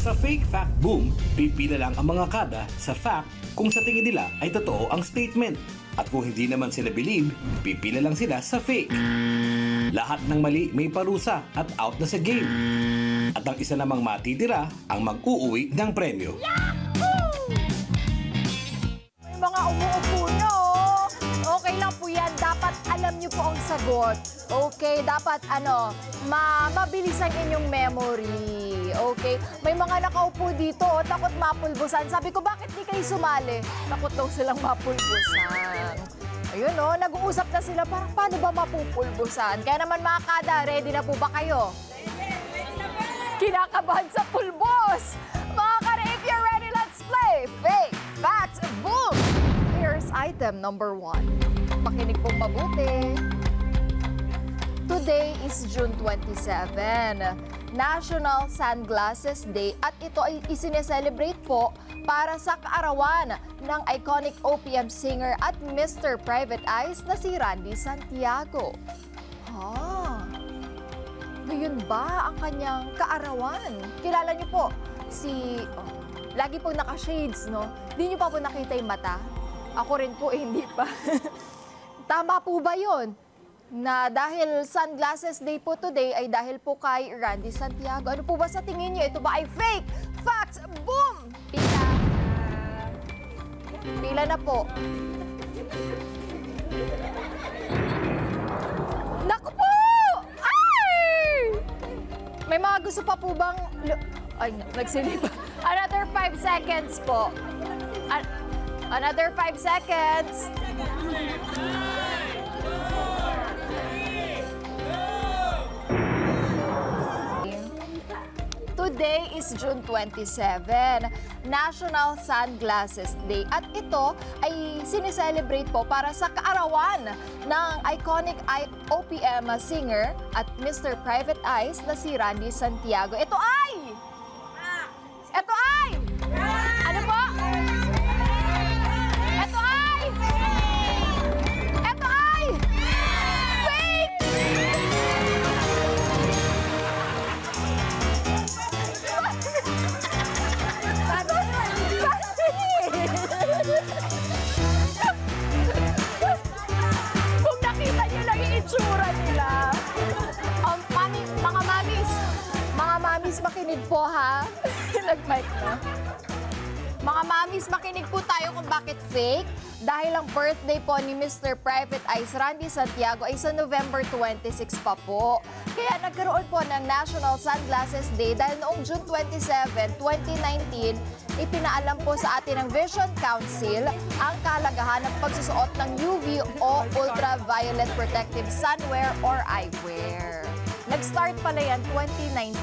Sa fake fact boom, pipila lang ang mga kada sa fact kung sa tingin nila ay totoo ang statement. At kung hindi naman sila believe, pipila lang sila sa fake. Lahat ng mali may parusa at out na sa game. At ang isa namang matitira ang mag-uuwi ng premyo. May mga umuupo na, oh. Okay lang po yan. Dapat alam niyo po ang sagot. Okay, dapat mabilis ang inyong memory. Okay, may mga nakaupo dito, oh, takot mapulbusan. Sabi ko, bakit di kayo sumali? Takot daw silang mapulbusan. Ayun, oh, nag-uusap na sila, parang paano ba mapupulbusan? Kaya naman mga kada, ready na po ba kayo? Kinakabahan sa pulbos! Mga kada, if you're ready, let's play Fake Fact Boom! Here's item number 1. Pakinig pong mabuti. Today is June 27, National Sunglasses Day, at ito ay isineselebrate po para sa kaarawan ng iconic OPM singer at Mr. Private Eyes na si Randy Santiago. Ngayon ba ang kanyang kaarawan? Kilala niyo po si... lagi po naka-shades, no? Di niyo pa po nakita yung mata? Ako rin po, hindi pa. Tama po ba yun? Na dahil Sunglasses Day po today ay dahil po kay Randy Santiago. Ano po ba sa tingin niyo? Ito ba ay fake? Facts! Boom! Pila. Pila na po. Naku po! Ay! May mga gusto pa po bang... Ay, nagsilip. Another 5 seconds po. Another 5 seconds. Today is June 27, National Sunglasses Day. At ito ay sineselebrate po para sa kaarawan ng iconic OPM singer at Mr. Private Eyes na si Randy Santiago. Ito ay... Ano po? Ito ay... Fake! Kung nakita niyo lang yung itsura nila. Mga mamis, makinig po ha. Nag-mic na. Mga mamis, makinig po tayo kung bakit fake. Dahil ang birthday po ni Mr. Private Eyes Randy Santiago ay sa November 26 pa po. Kaya nagkaroon po ng National Sunglasses Day dahil noong June 27, 2019, ipinaalam po sa atin ng Vision Council ang kahalagahan ng pagsusuot ng UV o Ultraviolet Protective Sunwear or eyewear. Nag-start pala yan 2019.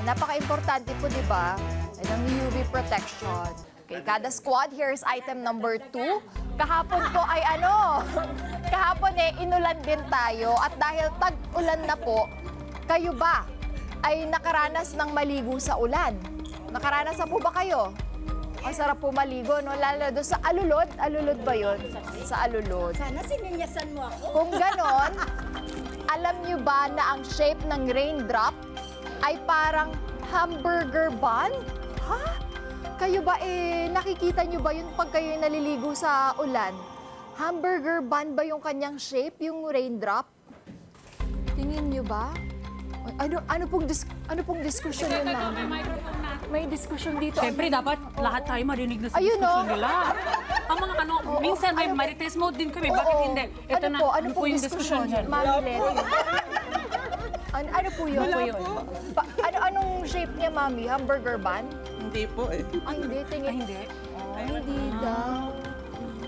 Napaka-importante po, di ba? Ng UV protection. Okay, kada squad, here's item number 2. Kahapon po ay kahapon inulan din tayo at dahil tag-ulan na po, kayo ba ay nakaranas ng maligo sa ulan? Nakaranas na po ba kayo? Ang sarap po maligo, no? Lalo doon sa alulod. Alulod ba yun? Sa alulod. Sana sininyasan mo ako. Kung ganon, alam nyo ba na ang shape ng raindrop ay parang hamburger bun? Ha? Kayo ba nakikita nyo ba yun pag kayo naliligo sa ulan? Hamburger bun ba yung kanyang shape, yung raindrop? Tingin nyo ba? Ano pong diskusyon yun, ma'am? May diskusyon dito. Siyempre, dapat lahat tayo marinig na sa diskusyon nila. Ang mga minsan may marites mode din kami. Bakit hindi? Ito na, ano po yung diskusyon dyan? Ma'am Letty. Ano po yun? Anong shape niya, Mami? Hamburger bun? Hindi po eh. Ay, hindi. Tingin. Ay, hindi. Hindi daw.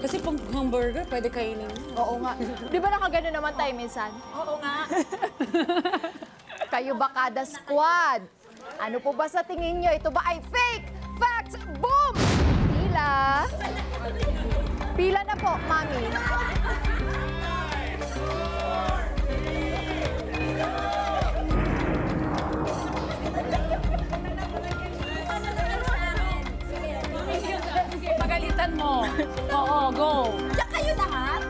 Kasi pang hamburger, pwede kainin. Oo nga. Di ba nakagano naman tayo minsan? Oo nga. Kayo ba kada squad? Ano po ba sa tingin nyo? Ito ba ay fake? Facts! Boom! Pila. Pila na po, Mami. Pagalitan mo. Oo, go. Diyan kayo lahat?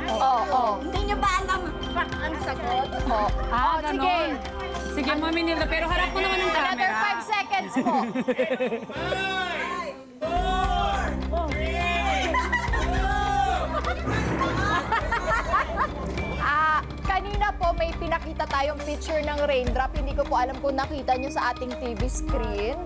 Oo. Hindi nyo ba alam ang sagot? Oo. Ah, Sige. ganon. Sige, Mami Nilda, pero harap mo naman ang camera. Another 5 seconds. chance po. Kanina po may pinakita tayong picture ng raindrop. Hindi ko po alam kung nakita nyo sa ating TV screen.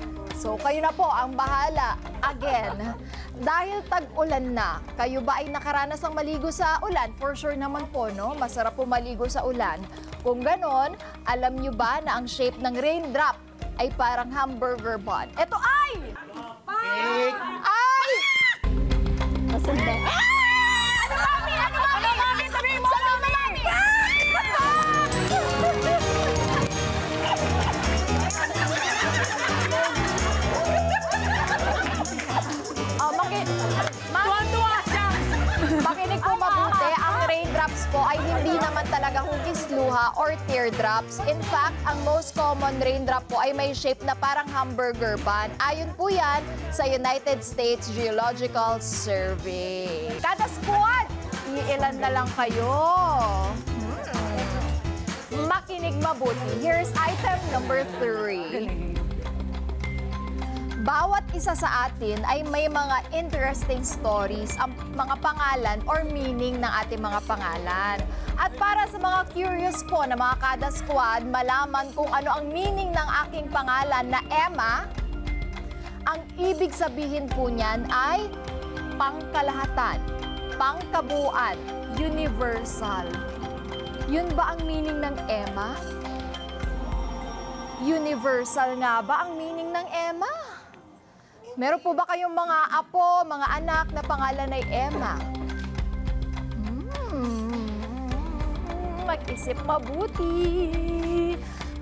So, kayo na po ang bahala. Again, dahil tag-ulan na, kayo ba ay nakaranas ng maligo sa ulan? For sure naman po, no? Masarap po maligo sa ulan. Kung ganon, alam nyo ba na ang shape ng raindrop ay parang hamburger bun? Ito ay! Ay! Asan ba? Ano, mami? Ano, mami? Ano, mami? Sabihin mo! Sabihin mo, mami! Makinig po mabuti, ang raindrops po ay hindi naman talaga hugis luha or teardrops. In fact, ang most common raindrop po ay may shape na parang hamburger bun. Ayon po yan sa United States Geological Survey. Kada squad, iilan na lang kayo. Makinig mabuti. Here's item number 3. Bawat isa sa atin ay may mga interesting stories, ang mga pangalan or meaning ng ating mga pangalan. At para sa mga curious po na mga kada squad, malaman kung ano ang meaning ng aking pangalan na Emma, ang ibig sabihin po niyan ay pangkalahatan, pangkabuuan, universal. Yun ba ang meaning ng Emma? Universal nga ba ang meaning ng Emma? Meron po ba kayong mga apo, mga anak na pangalan ay Emma? Mag-isip mabuti.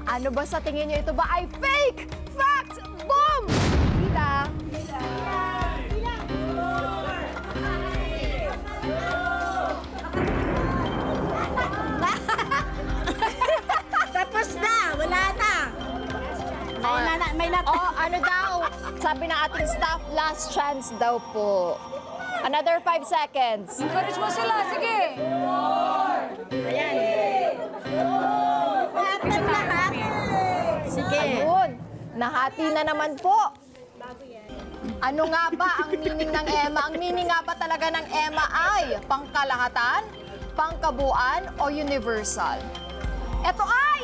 Ano ba sa tingin niyo ito ba ay fake? Fact! Boom! Tita! Tapos na! Wala na! May nat. Oh, ano daw? Sabi ng ating staff, last chance daw po. Another 5 seconds. Encourage mo sila, sige! Ayan. Lahat ng lahat. Sige. Ayun, nahati na naman po. Ano nga ba ang meaning ng Emma? Ang meaning nga ba talaga ng Emma ay pangkalahatan, pangkabuuan, o universal? Ito ay!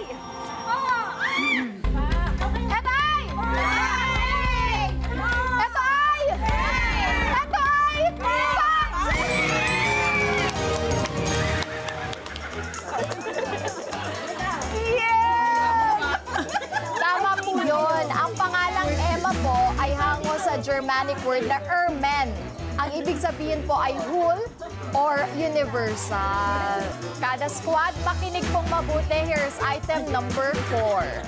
Ito ay! Ito ay! Ito ay! Fact! Yes! Tama po yun. Ang pangalang Emma po ay hango sa Germanic word na Ermen. Ang ibig sabihin po ay whole or universal. Kada squad, makinig pong mabuti. Here's item number 4.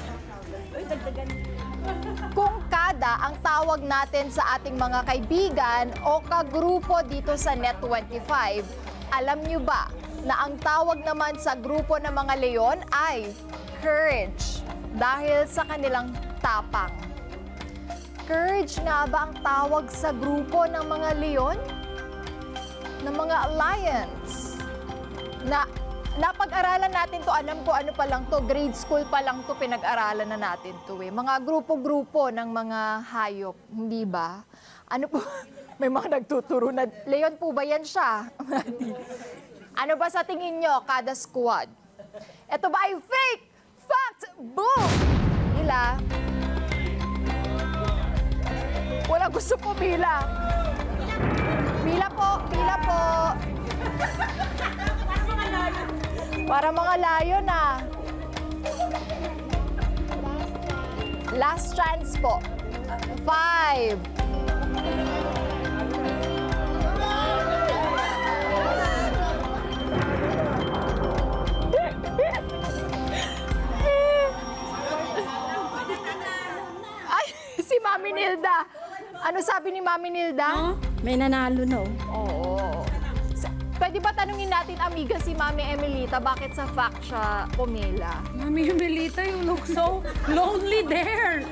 Kung kada ang tawag natin sa ating mga kaibigan o kagrupo dito sa Net25, alam nyo ba na ang tawag naman sa grupo ng mga leon ay courage dahil sa kanilang tapang. Courage nga ba ang tawag sa grupo ng mga leon? Ng mga alliance? Na napag-aralan natin to, alam ko ano pa lang to, grade school pa lang to, pinag-aralan na natin to eh. Mga grupo-grupo ng mga hayop, hindi ba? Ano po, may mga nagtuturo na, leon po ba yan siya? Ano ba sa tingin nyo, kada squad? Ito ba ay fake? Fact! Boom! Hila. Wala gusto po pila. Pila po, pila po. Para mga layon na. Last chance po. 5. Ay, si Mami Nilda. Ano sabi ni Mami Nilda? May nanalo, no? Oo. Pwede ba tanungin natin, amiga, si Mami Emelita, bakit sa fact siya pumila? Mami Melita, you look so lonely there.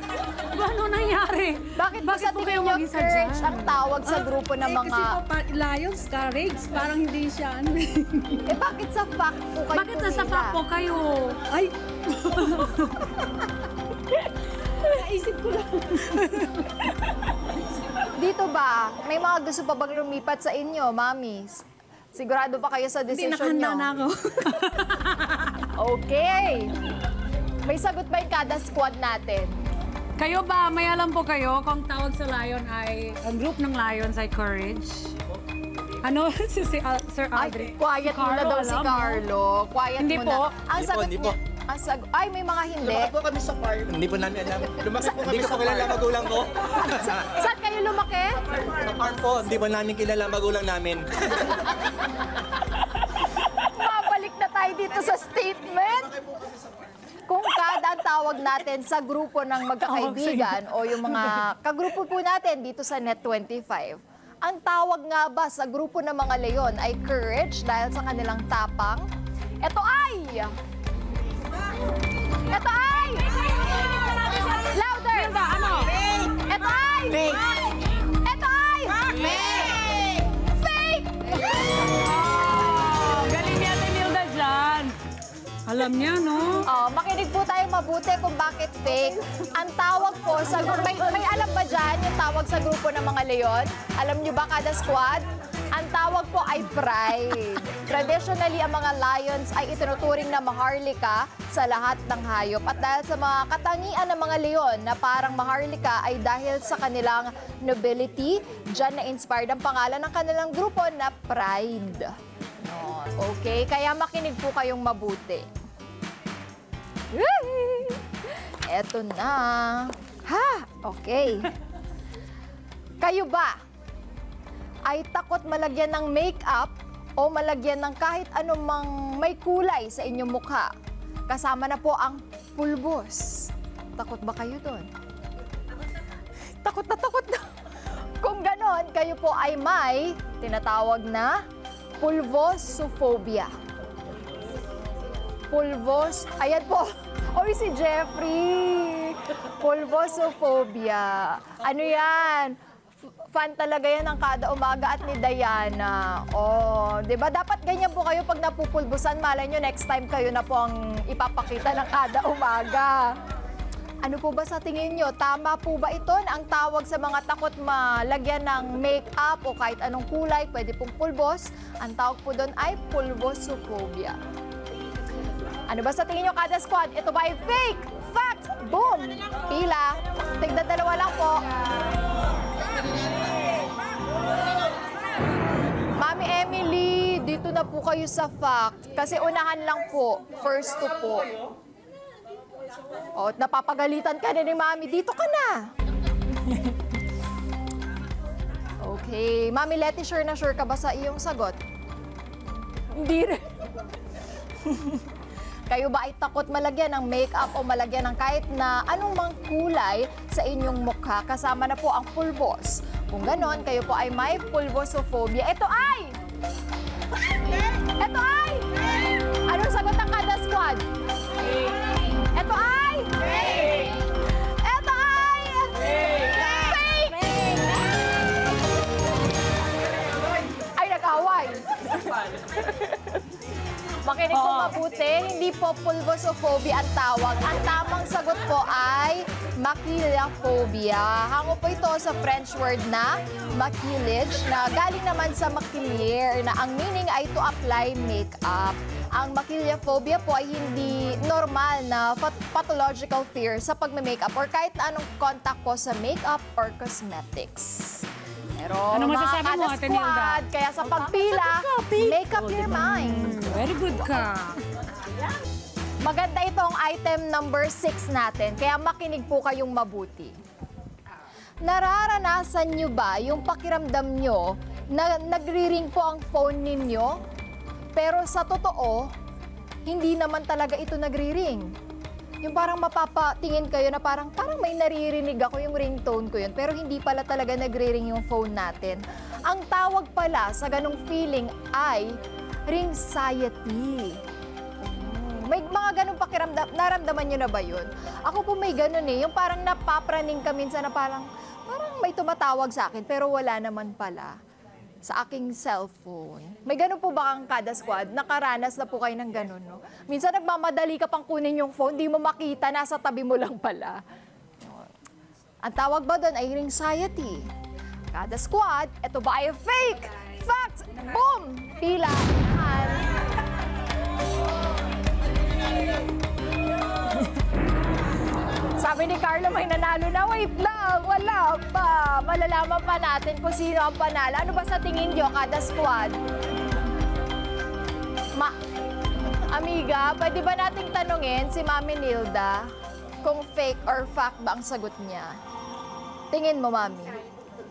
Ano nangyari? Bakit ba sa po tingin kayo nyo maging courage sadya? ang tawag sa grupo ng mga... Kasi po, lions, courage, parang hindi siya ano. Eh, bakit sa fact po kayo Bakit sa fact po kayo? Ay! Naisip ko lang. Dito ba, may mga gusto pa bang lumipat sa inyo, mamis? Sigurado ba kayo sa Hindi, decision nakahanda nyo? na ako. Okay. May sagot ba yung kada squad natin? Kayo ba, may alam po kayo kung tawag sa Lion ay, ang group ng Lions ay Courage? Ano, si Sir Ay, Aldrin? quiet Si muna Carlo, daw si alam mo? Carlo. Quiet Hindi muna. po. Ang sagot hindi niya, po. ang sagot, ay, may mga hindi. Lumaki po kami sa park. Hindi po namin alam. Lumaki po kami sa kilala magulang ko. Saan kayo lumaki? Sa park po, hindi po namin kilala magulang namin. Mabalik na tayo dito sa statement. Kung kada ang tawag natin sa grupo ng magkakaibigan o yung mga kagrupo po natin dito sa Net25, ang tawag nga ba sa grupo ng mga leon ay courage dahil sa kanilang tapang? Ito ay... Ito ay... Louder! Hilda, ano? Ito ay... Ito ay... Fake! Galing niya si Hilda dyan. Alam niya, no? Oh, makinig po tayo mabuti kung bakit fake. Ang tawag po sa may alam ba dyan yung tawag sa grupo ng mga leon? Alam nyo ba kada squad? Ang tawag po ay pride. Traditionally, ang mga lions ay itinuturing na maharlika sa lahat ng hayop. At dahil sa mga katangian ng mga leon na parang maharlika ay dahil sa kanilang nobility, dyan na-inspired ang pangalan ng kanilang grupo na Pride. Okay, kaya makinig po kayong mabuti. Eto na. Ha? Okay. Kayo ba ay takot malagyan ng makeup o malagyan ng kahit anumang may kulay sa inyong mukha? Kasama na po ang pulbos. Takot ba kayo doon? Takot na takot na. Kung ganon, kayo po ay may tinatawag na pulvosophobia. Ayan po. Oy, si Jeffrey. Pulvosophobia. Ano yan? Fan talaga yan ng kada umaga at ni Diana. Oh, 'di ba? Dapat ganyan po kayo pag napupulbusan. Malay nyo, next time kayo na po ang ipapakita ng kada umaga. Ano po ba sa tingin nyo? Tama po ba ito na ang tawag sa mga takot malagyan ng make-up o kahit anong kulay, pwede pong pulbos? Ang tawag po doon ay pulvosophobia. Ano ba sa tingin nyo kada squad? Ito ba ay fake? Fact? Boom! Pila. Tignan dalawa lang po. Mami Emily, dito na po kayo sa fact. Kasi unahan lang po. First to po. O, napapagalitan ka na ni Mami. Dito ka na. Okay. Mami Letty, sure na sure ka ba sa iyong sagot? Hindi rin. Kayo ba ay takot malagyan ng makeup o malagyan ng kahit na anong mang kulay sa inyong mukha? Kasama na po ang pulbos. Kung ganon, kayo po ay may pulvosophobia. Ito ay! Ito ay! Anong sagot ng kada squad? Ito ay! Ito ay! Fake! Ay, nag-away. Makinig po mabuti, hindi po pulvosophobia ang tawag. Ang tamang sagot po ay maquillaphobia. Hango po ito sa French word na maquillage, na galing naman sa maquiller, na ang meaning ay to apply makeup. Ang maquillaphobia po ay hindi normal na pathological fear sa pagme-makeup or kahit anong contact po sa makeup or cosmetics. Pero Ano masasabi mo, kada Ate Nilda? squad, kaya sa pagpila, make up your mind. Very good ka. Maganda itong item number 6 natin, kaya makinig po kayong mabuti. Nararanasan nyo ba yung pakiramdam nyo na nagri-ring po ang phone ninyo, pero sa totoo, hindi naman talaga ito nagri-ring? Yung parang mapapatingin kayo na parang may naririnig ako yung ringtone ko yun, pero hindi pala talaga nagri-ring yung phone natin. Ang tawag pala sa ganong feeling ay ringxiety. May mga ganong pakiramdam, naramdaman nyo na ba yun? Ako po may ganon yung parang napapraning ka minsan na parang may tumatawag sa akin, pero wala naman pala sa aking cellphone. May ganun po ba kang kada squad? Nakaranas na po kayo ng ganun, no? Minsan nagmamadali ka pang kunin yung phone, di mo makita, nasa tabi mo lang pala. Ang tawag ba doon ay anxiety? Kada squad, ito ba ay fake? Fact! Boom! Pila. Sabi ni Carlo, may nanalo na. Wait lang, wala pa. Malalaman pa natin kung sino ang panalo. Ano ba sa tingin nyo, kada squad? Amiga, pwede ba nating tanungin si Mami Nilda kung fake or fact ba ang sagot niya? Tingin mo, Mami.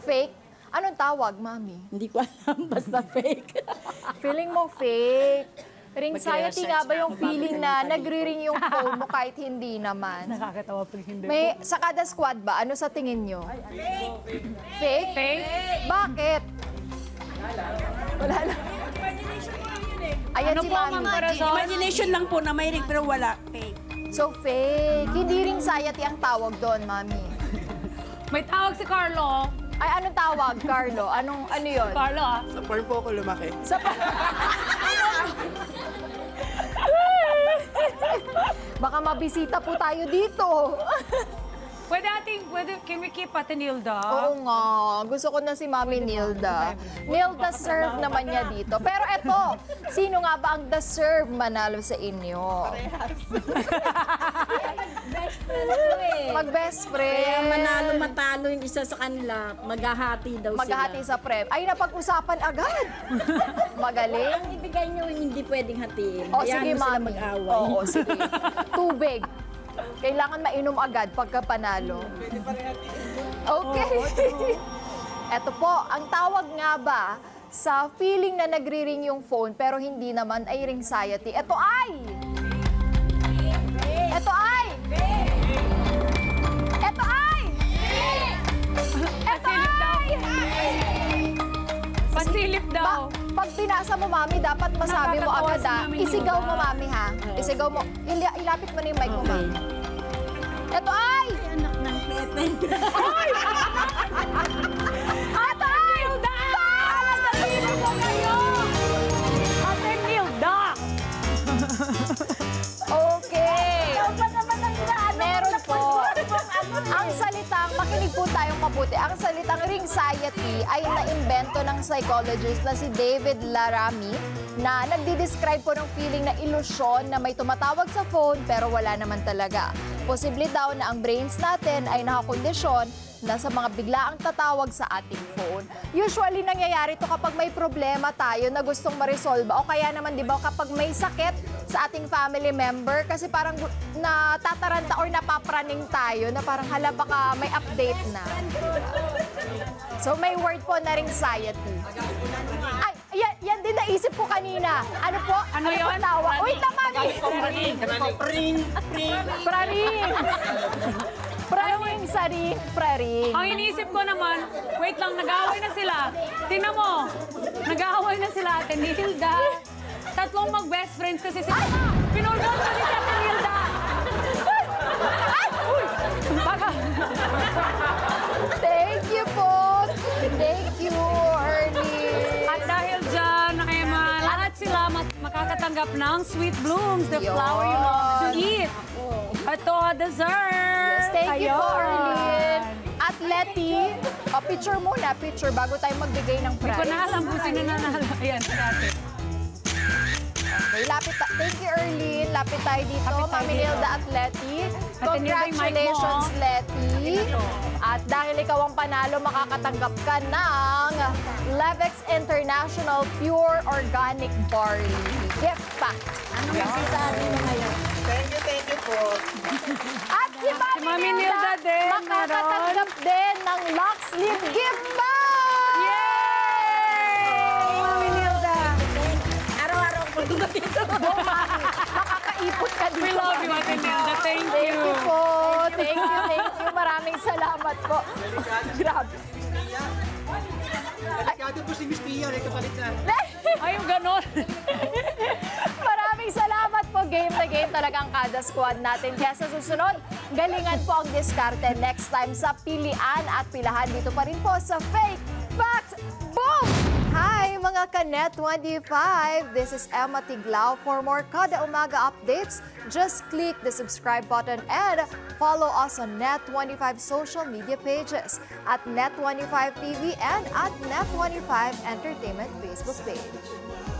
Fake? Anong tawag, Mami? Hindi ko alam, basta fake. Feeling mo fake. Anxiety nga ba yung feeling na nagri-ring yung phone mo kahit hindi naman? Nakakatawa pa hindi. May, sa kada squad ba, ano sa tingin nyo? Fake? Fake? Bakit? Wala lang. Ayan Ano si po, Mami. Ma'am Corazon? Imagination lang po na may ring pero wala. Fake. So fake. Hindi ring anxiety ang tawag doon, Mami. May tawag si Carlo. Ay, anong tawag, Carlo? Ano yun? Carlo, ah. Sa farm po ako lumaki. Baka mabisita po tayo dito. Pwede, can we keep Ate Nilda? Oo nga. Gusto ko na si Mami Nilda. Nilda serve naman niya dito. Pero eto, sino nga ba ang deserve manalo sa inyo? Best friend ko eh. Mag-best friend. Kaya manalo matalo yung isa sa kanila, maghahati daw Maghahati sila. sa prem. Ay, napag-usapan agad. Magaling. Ang ibigay nyo hindi pwedeng hatiin. O, Hayaan sige, mo sila Mami. mag-away. Oo, sige. Tubig. Kailangan mainom agad pagka panalo. Okay. Eto po, ang tawag nga ba sa feeling na nagri-ring yung phone pero hindi naman ay anxiety? Ito ay... Ito ay... Ito ay... Ito ay... Pasilip daw. Pag pinasa mo, Mami, dapat masabi mo Nakakatawa agad, si ha? Mami Isigaw Nilda. mo, Mami, ha? Isigaw mo. Ilapit mo na yung mic mo, Okay. Mami. Ito ay... Anak ng Pepe. Ito ay... Sabihin mo kayo! Ate Nilda! Okay. Meron po. Ang salitang, makinig po tayong mabuti, ang salitang anxiety ay naimbento ng psychologist na si David Laramie na nagdi-describe po ng feeling na ilusyon na may tumatawag sa phone pero wala naman talaga. Posible daw na ang brains natin ay nakakondisyon na sa mga biglaang tatawag sa ating phone. Usually, nangyayari to kapag may problema tayo na gustong ma-resolve o kaya naman, di ba, kapag may sakit sa ating family member kasi parang natataranta or napapraning tayo na parang hala baka may update na. So, may word po na anxiety. Ay, yan din naisip ko kanina. Ano po? Ano po yun? tawag? Uy, tamami! Pring. Praring! Praring, saring, praring. Ang iniisip ko naman, wait lang, nag-aaway na sila. Tingnan mo, nag-aaway na sila, Ate Nilda. Tatlong mag-best friends kasi sila. Pinulgol ko ni Ate Nilda. Ay! Uy! Baka. Thank you po. Thank you, Ernie. At dahil dyan, ay lahat sila makakatanggap ng Sweet Blooms, the Yun. flower you love to eat. Ito, dessert. Yes, thank you po, Ayun. Erlyn. At Letty, picture muna, picture, bago tayo magbigay ng Hindi ko prize. na alam kung sino nanalo. Ayan, si Ate. Okay, thank you, Erlyn. Lapit tayo dito, Lapit tayo Mami dito. Nilda at Letty. Ate Nilda, yung mic mo. Congratulations, Letty. At dahil ikaw ang panalo, makakatanggap ka ng Levex International Pure Organic Barley Gift Pack. Anong masasabi mo ngayon? Thank you po. At si Mami, Mami Nilda, Nilda din, makakatanggap din ng Lock Sleep Gift Bag! Yay! Mami Nilda. Araw-araw ko dito. Makakaipot ka dito. We love you, Ate Nilda. Thank Thank you. you po. Thank you. Maraming salamat po. Grabe. Delikado po si Miss Pia, may kapalit na. Ay, yung ganon. Maraming salamat po. Game na game talagang kada squad natin. Kaya sa susunod, galingan po ang diskarte next time sa pilian at pilahan dito pa rin po sa Fake Fact Boom! Hi! mga ka-Net25! This is Emma Tiglao. For more Kada Umaga updates, just click the subscribe button and follow us on Net25 social media pages at Net25 TV and at Net25 Entertainment Facebook page.